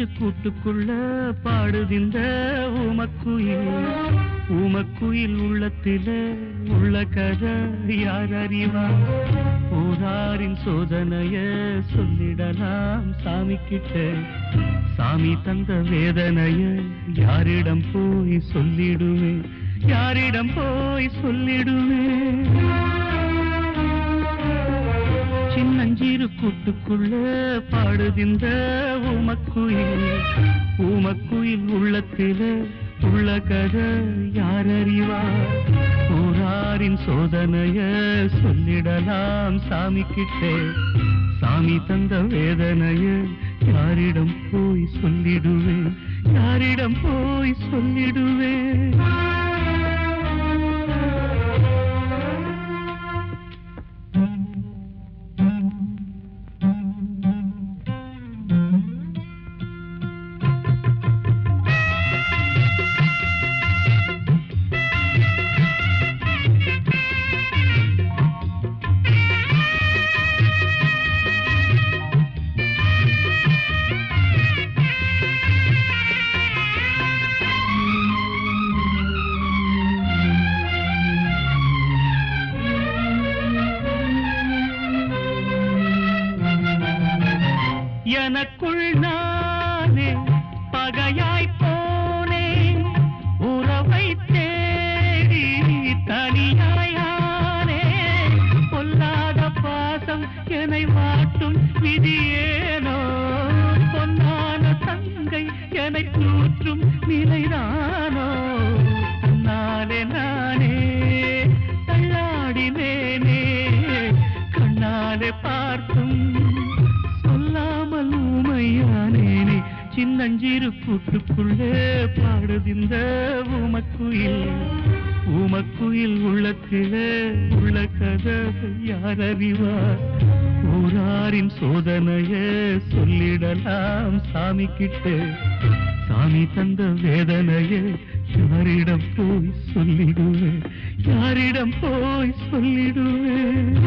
சின்னஞ்சிறு கூட்டுக்குள்ள பாடுதிந்த ஊமக்குயில் உள்ளத்தில உள்ள கதை யார் அறிவா? ஊராரின் சோதனைய சொல்லிடலாம் சாமி கிட்ட. சாமி தந்த வேதனைய யாரிடம் போய் சொல்லிடுவேன்? யாரிடம் போய் சொல்லிடுவேன்? சின்னஞ்சிறு கூட்டுக்குள்ள பாடுதிந்த ஊமக்குயில் உள்ளத்தில உள்ள கதை யார் அறிவா? ஊராரின் சோதனைய சொல்லிடலாம் சாமி கிட்டே. சாமி தந்த வேதனைய யாரிடம் போய் சொல்லிடுவேன்? யாரிடம் போய் சொல்லிடுவேன்? எனக்குள் நானே பகையாய் போனேன், உறவை தேடி தனியாயானே. பொல்லாத பாசம் என்னை வாட்டும் விதியேனோ, பொன்னான தங்கை என்னை தூற்றும் நிலைதானோ. நானே நானே தள்ளாடினேனே, கண்ணாலே பார்த்தும் சொல்லாமல் ஊமையானேனே. சின்னஞ்சிறு கூட்டுக்குள்ளே பாடுதிந்த ஊமக்குயில் உள்ளத்திலே உள்ள கதை யார் அறிவார்? ஊராரின் சோதனைய சொல்லிடலாம் சாமி கிட்ட. சாமி தந்த வேதனைய யாரிடம் போய் சொல்லிடுவேன்? யாரிடம் போய் சொல்லிடுவேன்?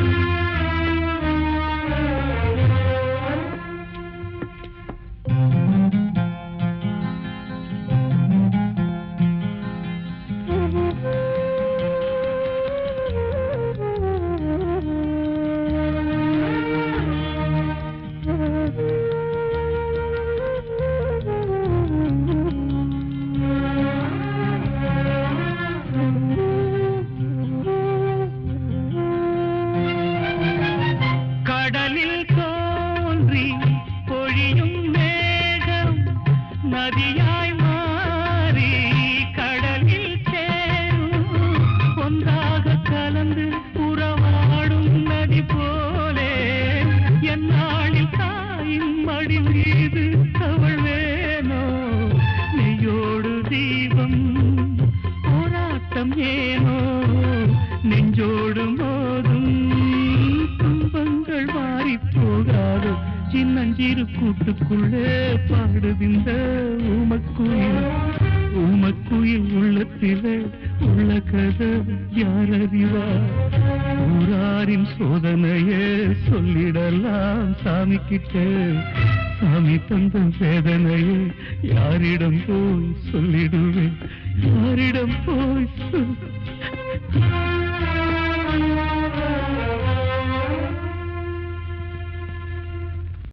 கடலில் தோன்றி பொழியும் மேகம் நதியாய் மாறி கடலில் சேரும், ஒன்றாக கலந்து உறவாடும் நதி போலே. என்னாளில் தாயின் மடி மீது அவள் வேணோ, நெய்யோடு தீபம் போராட்டம் ஏனோ. நெஞ்சோடு மோதும் துன்பங்கள் மாறி போகாதோ. சின்னஞ்சிறு கூட்டுக்குள்ளே பாடுதிந்த ஊமக்குயில் உள்ளத்திலே உள்ள கதை யார் அறிவா? ஊராரின் சோதனைய சொல்லிடலாம் சாமி கிட்ட. சாமி தந்த வேதனையை யாரிடம் போய் சொல்லிடுவேன்?